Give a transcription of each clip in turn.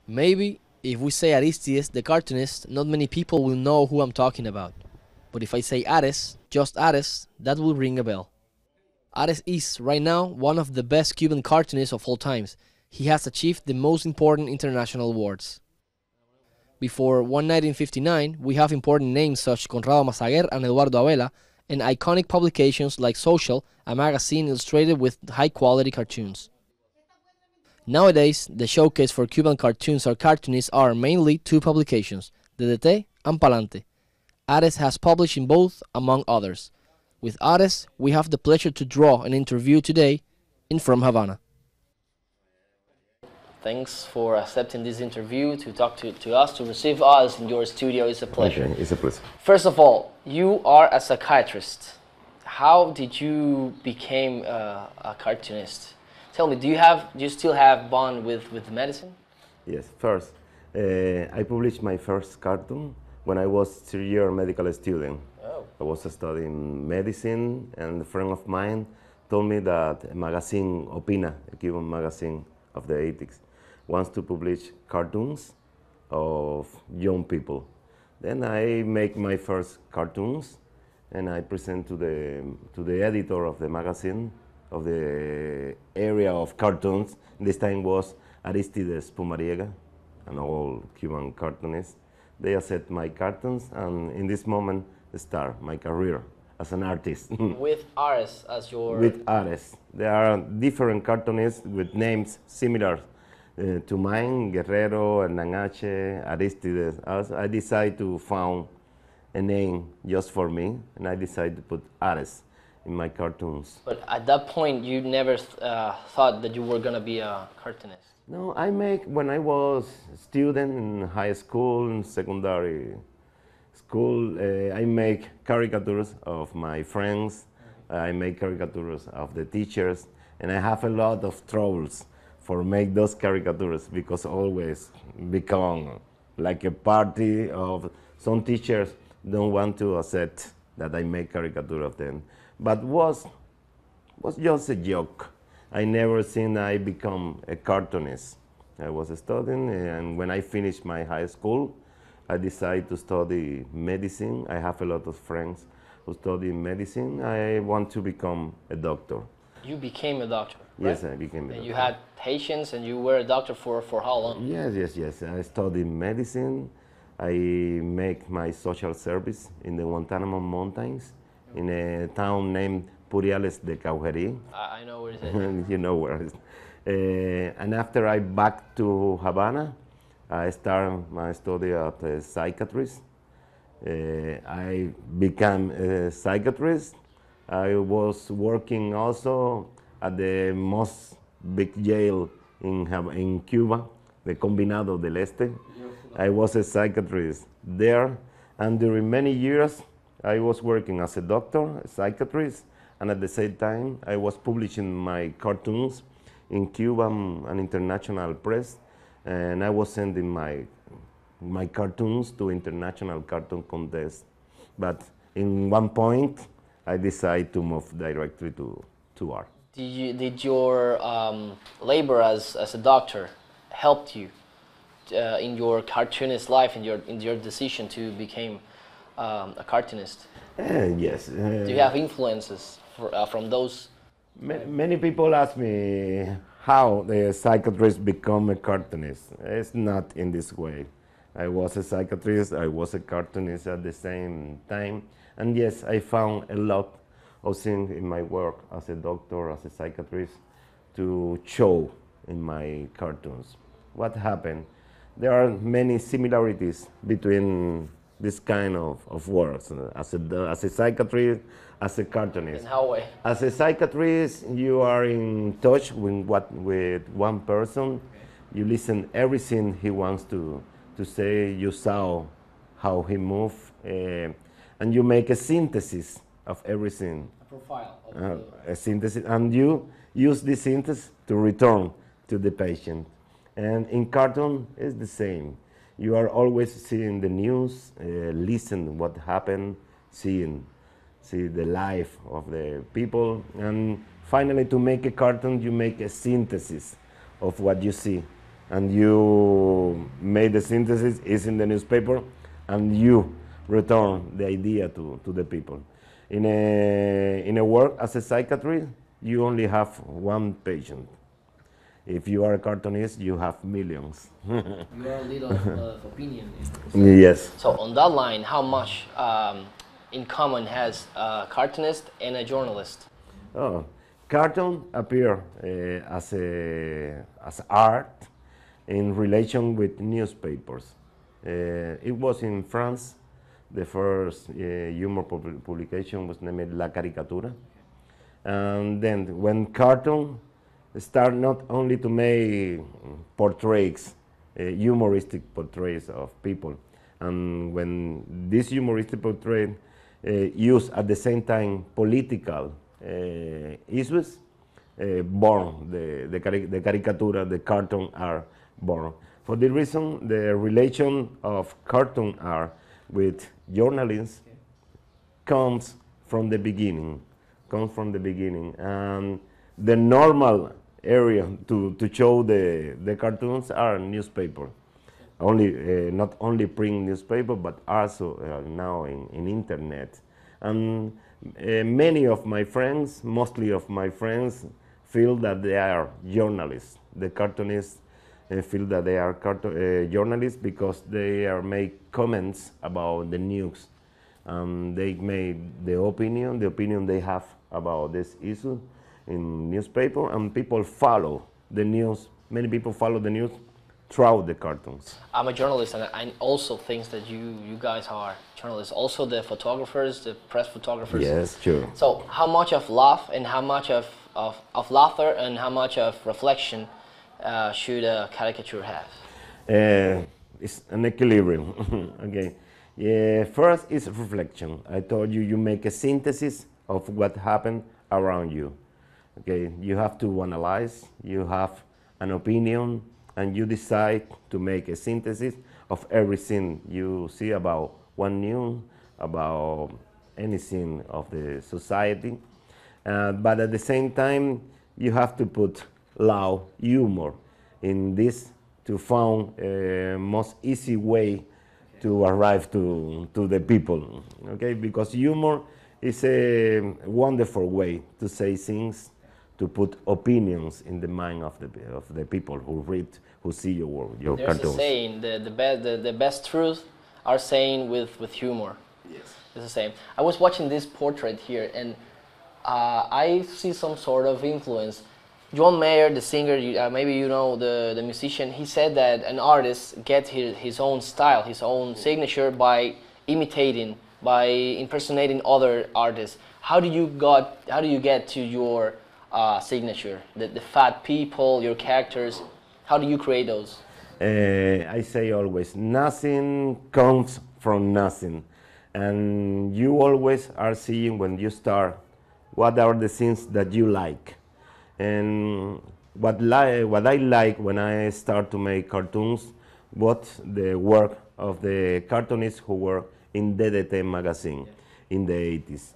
Maybe if we say Aristides, the cartoonist, not many people will know who I'm talking about. But if I say ARES, just ARES, that will ring a bell. ARES is, right now, one of the best Cuban cartoonists of all times. He has achieved the most important international awards. Before One Night in 59, we have important names such Conrado Masaguer and Eduardo Abela, and iconic publications like Social, a magazine illustrated with high-quality cartoons. Nowadays, the showcase for Cuban cartoons or cartoonists are mainly two publications, DDT and Palante. ARES has published in both, among others. With ARES, we have the pleasure to draw an interview today in From Havana. Thanks for accepting this interview to talk to us, to receive us in your studio. It's a pleasure. Okay, it's a pleasure. First of all, you are a psychiatrist. How did you become a cartoonist? Tell me, do you still have bond with medicine? Yes, first, I published my first cartoon when I was 3-year medical student. Oh. I was studying medicine, and a friend of mine told me that a magazine, Opina, a Cuban magazine of the 80s, wants to publish cartoons of young people. Then I make my first cartoons, and I present to the editor of the magazine, of the area of cartoons. This time was Aristides Pumariega, an old Cuban cartoonist. They accept my cartoons, and in this moment start my career as an artist. With ARES as your... With ARES. There are different cartoonists with names similar to mine, Guerrero, Hernanache, Aristides. I decided to found a name just for me, and I decided to put ARES in my cartoons. But at that point, you never thought that you were going to be a cartoonist? No, I make, when I was a student in high school and secondary school, I make caricatures of my friends, I make caricatures of the teachers, and I have a lot of troubles for make those caricatures because always become like a party of some teachers don't want to accept that I make caricature of them. But was just a joke. I never seen I become a cartoonist. I was studying, and when I finished my high school, I decided to study medicine. I have a lot of friends who study medicine. I want to become a doctor. You became a doctor, right? Yes, I became a doctor. And you had patients, and you were a doctor for how long? Yes. I study medicine. I make my social service in the Guantanamo Mountains, in a town named Puriales de Caujerí. I know where it is. You know where it is. And after I back to Havana, I started my study as a psychiatrist. I became a psychiatrist. I was working also at the most big jail in Cuba, the Combinado del Este. I was a psychiatrist there, and during many years I was working as a doctor, a psychiatrist, and at the same time I was publishing my cartoons in Cuban and international press, and I was sending my cartoons to international cartoon contests. But in one point I decided to move directly to art. Did your labor as a doctor helped you in your cartoonist life, in your decision to become a cartoonist? Yes. Do you have influences from those? Many people ask me how the psychiatrist become a cartoonist. It's not in this way. I was a psychiatrist, I was a cartoonist at the same time. And yes, I found a lot of things in my work as a doctor, as a psychiatrist, to show in my cartoons. What happened? There are many similarities between this kind of works, as a psychiatrist, as a cartoonist. In how way? As a psychiatrist, you are in touch with one person. You listen everything he wants to say. You saw how he move, and you make a synthesis of everything. A profile. A synthesis, and you use this synthesis to return to the patient. And in cartoon, it's the same. You are always seeing the news, listen what happened, see the life of the people, and finally to make a cartoon, you make a synthesis of what you see and you made the synthesis, is in the newspaper, and you return the idea to the people. In a work as a psychiatrist, you only have one patient. If you are a cartoonist, you have millions. You are a little of opinion. Yes. So on that line, how much in common has a cartoonist and a journalist? Oh, cartoon appear as art in relation with newspapers. It was in France. The first humor publication was named La Caricatura. And then when cartoon start not only to make portraits, humoristic portraits of people, and when this humoristic portrait use at the same time political issues, born the caricatura, the cartoon are born. For the reason, the relation of cartoon art with journalism comes from the beginning, and the normal area to show the cartoons are newspaper, only not only print newspaper, but also now in internet. And many of my friends, mostly of my friends, feel that they are journalists. The cartoonists feel that they are journalists because they are make comments about the news. They made the opinion they have about this issue in newspaper, and people follow the news. Many people follow the news throughout the cartoons. I'm a journalist, and I also think that you guys are journalists. Also, the photographers, the press photographers. Yes, sure. So, how much of laugh and how much of laughter and how much of reflection should a caricature have? It's an equilibrium. Okay. Yeah, first is reflection. I told you you make a synthesis of what happened around you. Okay, you have to analyze, you have an opinion, and you decide to make a synthesis of everything you see about one news, about anything of the society. But at the same time, you have to put loud humor in this to find a most easy way to arrive to the people, okay? Because humor is a wonderful way to say things, to put opinions in the mind of the people who read, who see your There's cartoons. a saying, the best truth are saying with humor. Yes. It's the same. I was watching this portrait here, and I see some sort of influence. John Mayer, the singer, maybe you know the musician, he said that an artist gets his own style, his own signature by imitating, by impersonating other artists. How do you get to your signature? The fat people, your characters, how do you create those? I say always, nothing comes from nothing. And you always are seeing when you start what are the things that you like. And what I like when I start to make cartoons, what the work of the cartoonists who were in DDT magazine in the 80s.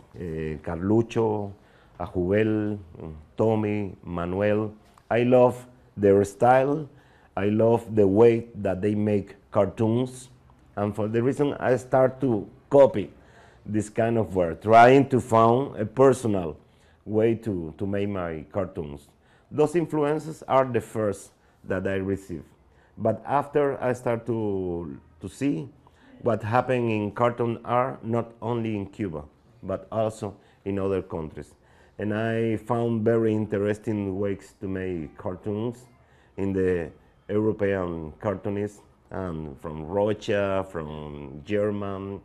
Carlucho, Ajubel, Tommy, Manuel. I love their style. I love the way that they make cartoons. And for the reason I start to copy this kind of work, trying to find a personal way to make my cartoons. Those influences are the first that I receive. But after I start to see what happened in cartoon art, not only in Cuba, but also in other countries. And I found very interesting ways to make cartoons in the European cartoonists, from Russia, from German,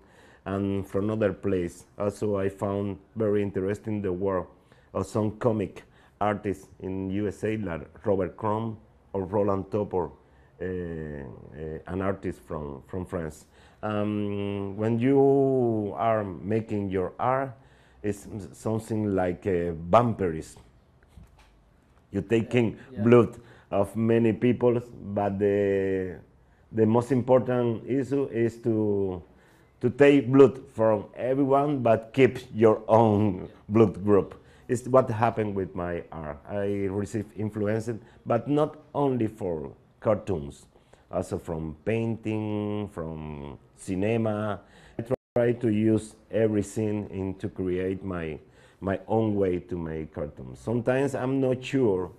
and from other places. Also, I found very interesting the work of some comic artists in USA like Robert Crumb or Roland Topor, an artist from France. When you are making your art, it's something like a vampirism. You're taking blood of many people, but the most important issue is to take blood from everyone, but keep your own blood group. It's what happened with my art. I received influences, but not only for cartoons, also from painting, from cinema. I try to use everything in to create my own way to make cartoons. Sometimes I'm not sure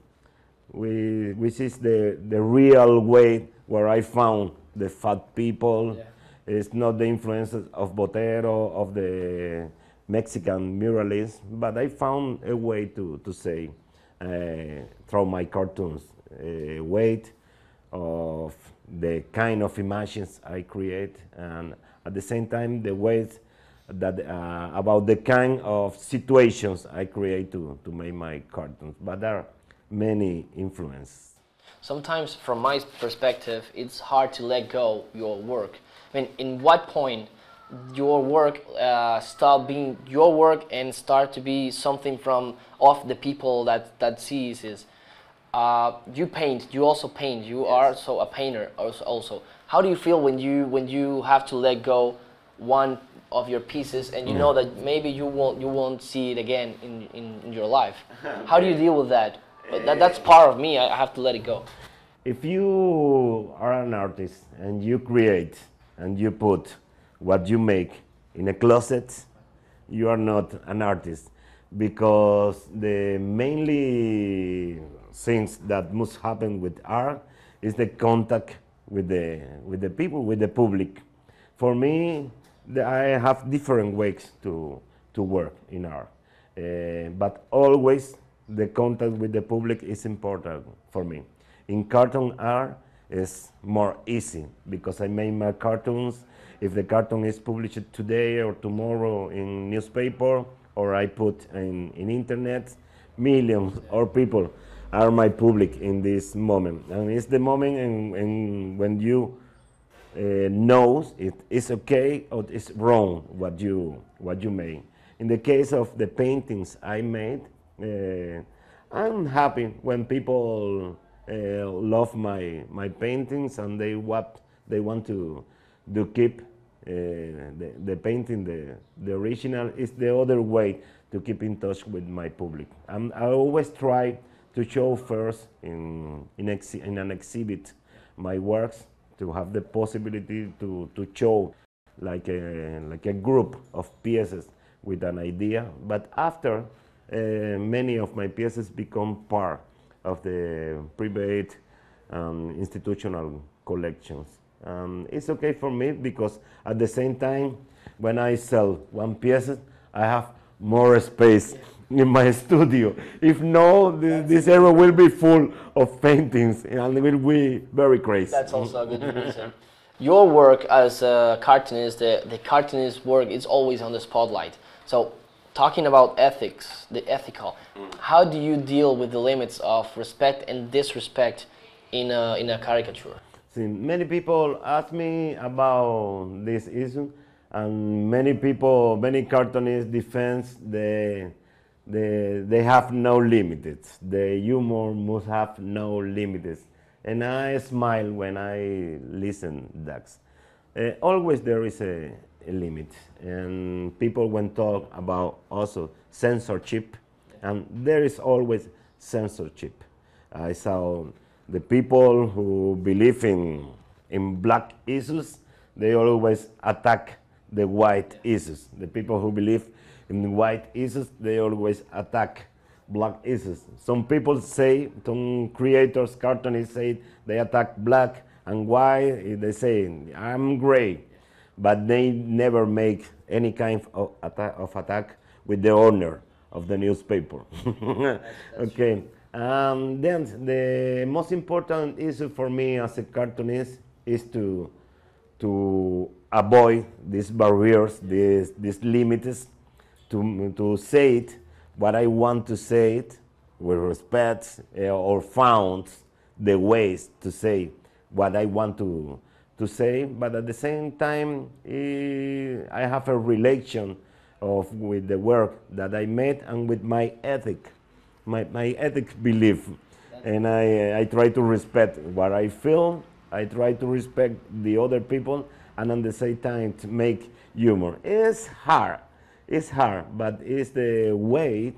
which is the real way where I found the fat people. Yeah. It's not the influences of Botero, of the Mexican muralists, but I found a way to say through my cartoons, weight of the kind of images I create, and at the same time the ways that about the kind of situations I create to make my cartoons. But there are many influences. Sometimes, from my perspective, it's hard to let go your work. I mean, in what point your work stop being your work and start to be something from of the people that sees is you paint, you also paint, you yes. are also a painter also. How do you feel when you have to let go one of your pieces and you know that maybe you won't see it again in your life? How do you deal with that? That's part of me. I have to let it go. If you are an artist and you create and you put what you make in a closet, you are not an artist, because the mainly things that must happen with art is the contact with the people, with the public. For me, I have different ways to work in art, but always the contact with the public is important for me. In cartoon art, it's more easy because I make my cartoons. If the cartoon is published today or tomorrow in newspaper, or I put in internet, millions of people are my public in this moment. And it's the moment when you knows it is okay or it's wrong what you made. In the case of the paintings I made, I'm happy when people love my paintings and they want to keep the painting, the original. Is the other way to keep in touch with my public. I always try to show first in an exhibit my works, to have the possibility to show like a group of pieces with an idea. But after, many of my pieces become part of the private institutional collections. It's okay for me because at the same time, when I sell one piece, I have more space in my studio. If no, this area will be full of paintings and it will be very crazy. That's also a good reason. Your work as a cartoonist, the cartoonist work is always on the spotlight. So, talking about ethics, the ethical, how do you deal with the limits of respect and disrespect in a caricature? See, many people ask me about this issue, and many cartoonists defend they have no limits. The humor must have no limits. And I smile when I listen that. Always there is a limit. And people when talk about also censorship, and there is always censorship. I saw the people who believe in black issues, they always attack the white issues. The people who believe in white issues, they always attack black issues. Some people say, some creators, cartoonists say they attack black and white. They say, I'm gray. But they never make any kind of attack with the owner of the newspaper. That's okay. Then the most important issue for me as a cartoonist is to avoid these barriers, these limits, to say it what I want to say it with respect, or found the ways to say what I want to say, but at the same time, I have a relation with the work that I made and with my ethic, my ethic belief. And I try to respect what I feel, I try to respect the other people, and at the same time to make humor. It's hard, but it's the way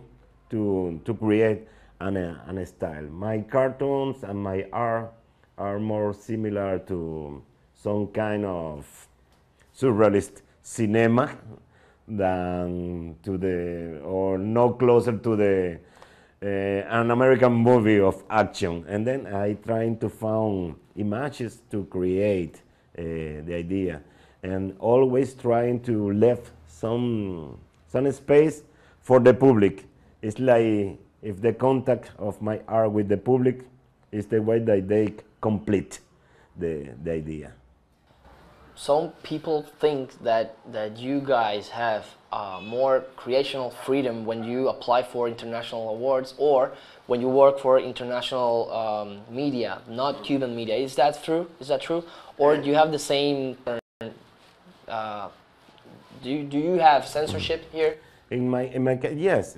to create an style. My cartoons and my art are more similar to some kind of surrealist cinema than to the, or no closer to the an American movie of action. And then I trying to find images to create the idea, and always trying to leave some space for the public. It's like if the contact of my art with the public is the way that they complete the idea. Some people think that you guys have more creational freedom when you apply for international awards or when you work for international media, not Cuban media. Is that true? Is that true? Or do you have the same? Do you have censorship here? In my case, yes,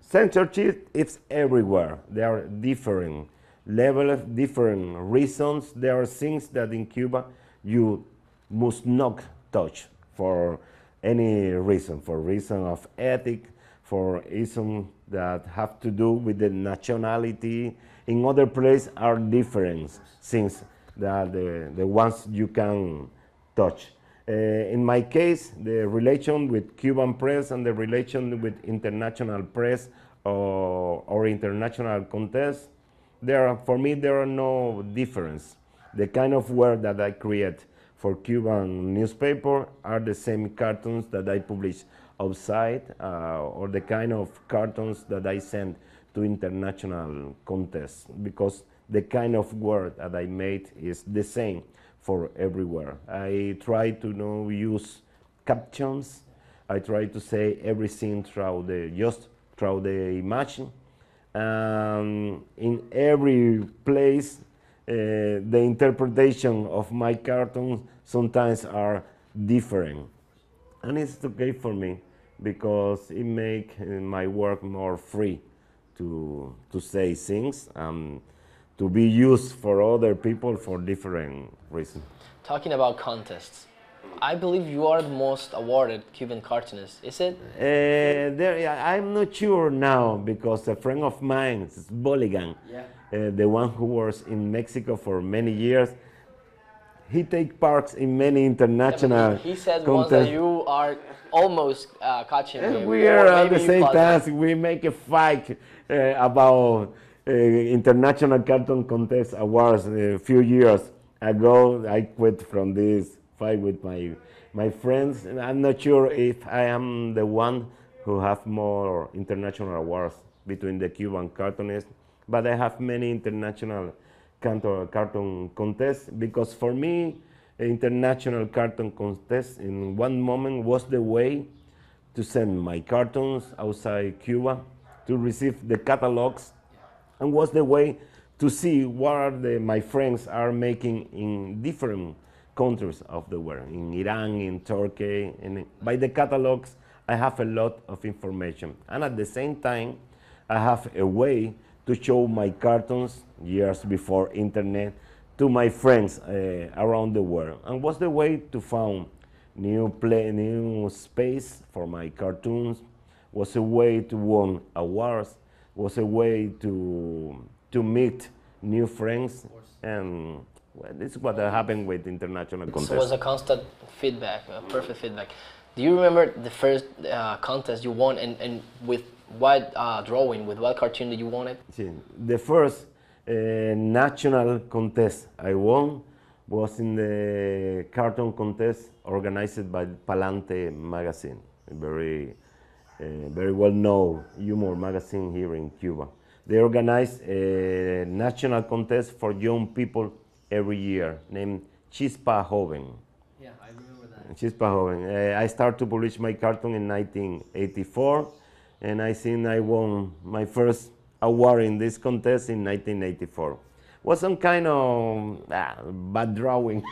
censorship is everywhere. There are different levels, different reasons. There are things that in Cuba you must not touch for any reason, for reason of ethic, for reason that have to do with the nationality. In other places are different things that the ones you can touch. In my case, the relation with Cuban press and the relation with international press or international contests, for me, there are no difference. The kind of work that I create for Cuban newspaper are the same cartoons that I publish outside, or the kind of cartoons that I send to international contests, because the kind of work that I made is the same for everywhere. I try to use captions. I try to say everything just through the image. In every place, the interpretation of my cartoons sometimes are different, and it's okay for me because it makes my work more free to say things. To be used for other people for different reasons. Talking about contests, I believe you are the most awarded Cuban cartoonist, is it? I'm not sure now because a friend of mine, Boligan, the one who was in Mexico for many years, he takes part in many international he said contests. once that you are almost catching him. We are at the same time. We make a fight about international cartoon contest awards a few years ago. I quit from this fight with my friends. And I'm not sure if I am the one who have more international awards between the Cuban cartoonists, but I have many international cartoon contests, because for me, international cartoon contest in one moment was the way to send my cartoons outside Cuba, to receive the catalogs, and was the way to see what my friends are making in different countries of the world, in Iran, in Turkey. And by the catalogs, I have a lot of information. And at the same time, I have a way to show my cartoons years before internet to my friends around the world. And was the way to find new space for my cartoons, was a way to win awards, was a way to meet new friends, and well, this is what happened with international contests. So it was a constant feedback, perfect feedback. Do you remember the first contest you won, and with what drawing, with what cartoon did you won it? The first national contest I won was in the cartoon contest organized by Palante magazine, a very well-known humor magazine here in Cuba. They organize a national contest for young people every year named Chispa Joven. Yeah, I remember that. Chispa Joven. I started to publish my cartoon in 1984, and I think I won my first award in this contest in 1984. Was some kind of bad drawing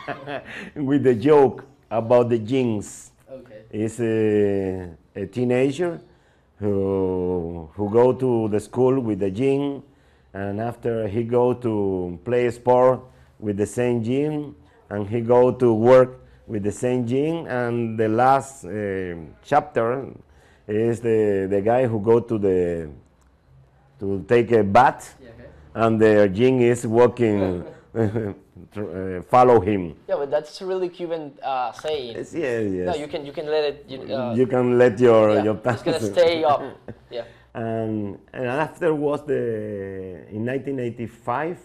with the joke about the jeans. Okay. It's a teenager who go to the school with the jean, and after he go to play sport with the same jean, and he go to work with the same jean, and the last chapter is the guy who go to take a bath, and the jean is walking follow him. Yeah, but that's a really Cuban saying. Yes, yes. No, you can let it. You can let your Yeah, your it's gonna past. stay up. Yeah. And after was in 1985,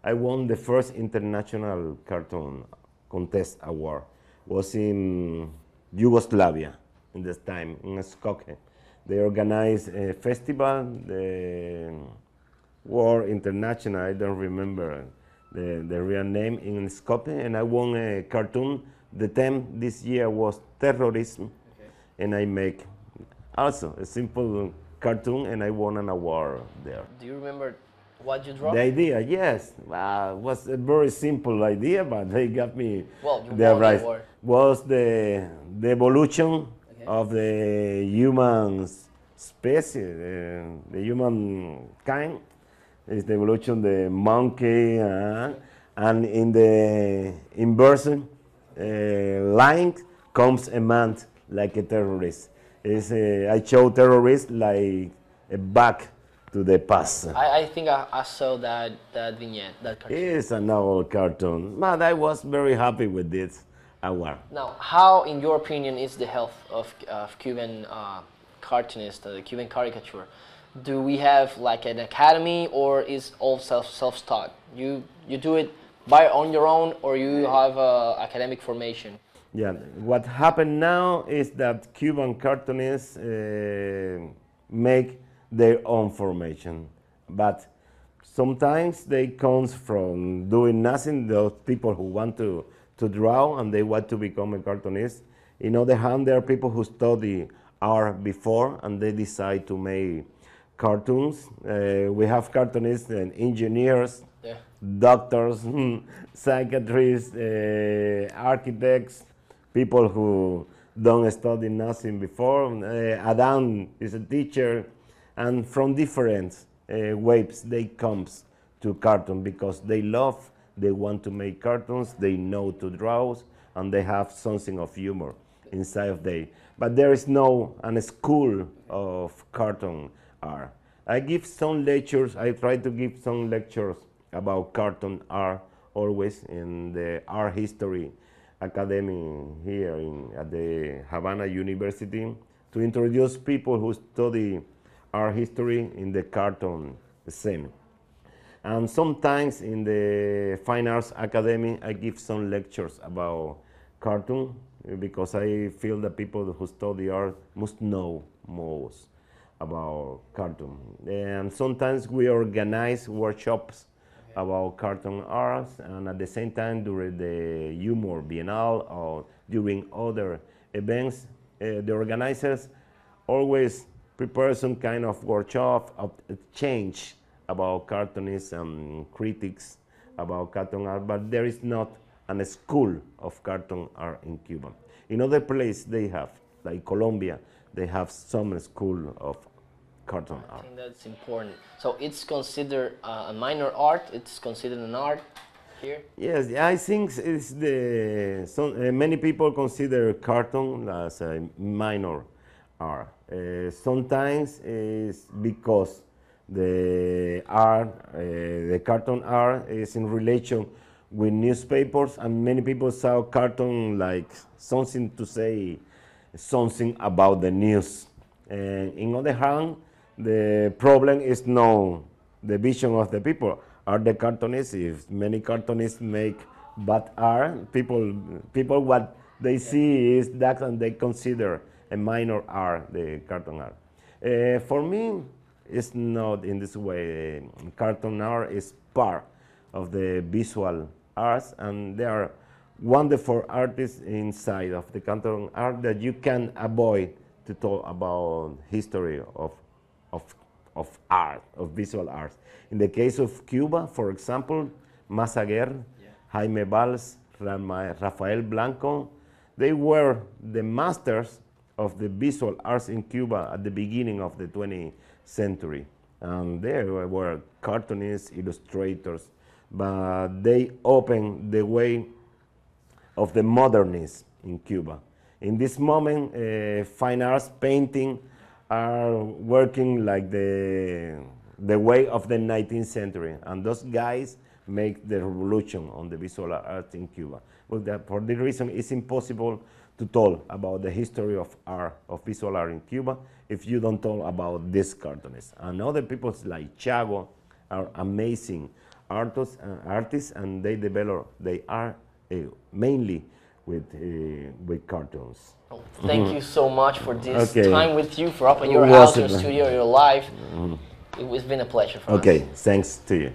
I won the first international cartoon contest award. Was in Yugoslavia in this time in Skopje. They organized a festival, the War International. I don't remember the real name in Skopje, and I won a cartoon. The theme this year was terrorism, and I make also a simple cartoon, and I won an award there. Do you remember what you draw? The idea, yes, was a very simple idea, but they got me Well, you the won the right. award. Was the evolution of the human species, the human kind, is the evolution the monkey, and in the inversion line comes a man like a terrorist. I show terrorists like a back to the past. I think I saw that vignette, that cartoon. It's an old cartoon, but I was very happy with this award. Now, how, in your opinion, is the health of Cuban cartoonists, the Cuban caricature? Do we have like an academy, or is all self-taught? You do it on your own, or you have academic formation? Yeah, what happened now is that Cuban cartoonists make their own formation, but sometimes they comes from doing nothing. Those people who want to draw and they want to become a cartoonist. In other hand, there are people who study art before and they decide to make cartoons. We have cartoonists and engineers, doctors, psychiatrists, architects, people who don't study nothing before. Adam is a teacher, and from different waves they comes to cartoon because they love, they want to make cartoons, they know to draw, and they have something of humor inside of them. But there is no a school of cartoon art. I give some lectures, I try to give some lectures about cartoon art always in the art history academy here at the Havana University to introduce people who study art history in the cartoon scene. And sometimes in the Fine Arts Academy I give some lectures about cartoon because I feel that people who study art must know most about cartoon. And sometimes we organize workshops about cartoon arts, and at the same time during the Humor Biennale or during other events, the organizers always prepare some kind of workshop of change about cartoonists and critics about cartoon art, but there is not a school of cartoon art in Cuba. In other places they have, like Colombia, they have some school of cartoon art. I think that's important. So it's considered a minor art. It's considered an art here. Yes, I think it's many people consider cartoon as a minor art. Sometimes it's because the art, the cartoon art, is in relation with newspapers, and many people saw cartoon like something to say something about the news. And in other hand, the problem is no the vision of the people. Are the cartoonists? If many cartoonists make bad art, people what they see is that, and they consider a minor art, the cartoon art. For me, it's not in this way. Cartoon art is part of the visual arts, and there are wonderful artists inside of the cartoon art that you can avoid to talk about history of art, of visual arts. In the case of Cuba, for example, Massaguer, Jaime Valls, Rafael Blanco, they were the masters of the visual arts in Cuba at the beginning of the 20th century. And they were cartoonists, illustrators, but they opened the way of the modernists in Cuba. In this moment, fine arts, painting, are working like the way of the 19th century. And those guys make the revolution on the visual art in Cuba. Well, for this reason, it's impossible to talk about the history of art, of visual art in Cuba, if you don't talk about these cartoonists. And other people like Chago are amazing artists, and they develop their art mainly with cartoons. Well, thank you so much for this Okay. time with you, for opening your Was house, your it- studio, your life. It's been a pleasure for us. Okay, thanks to you.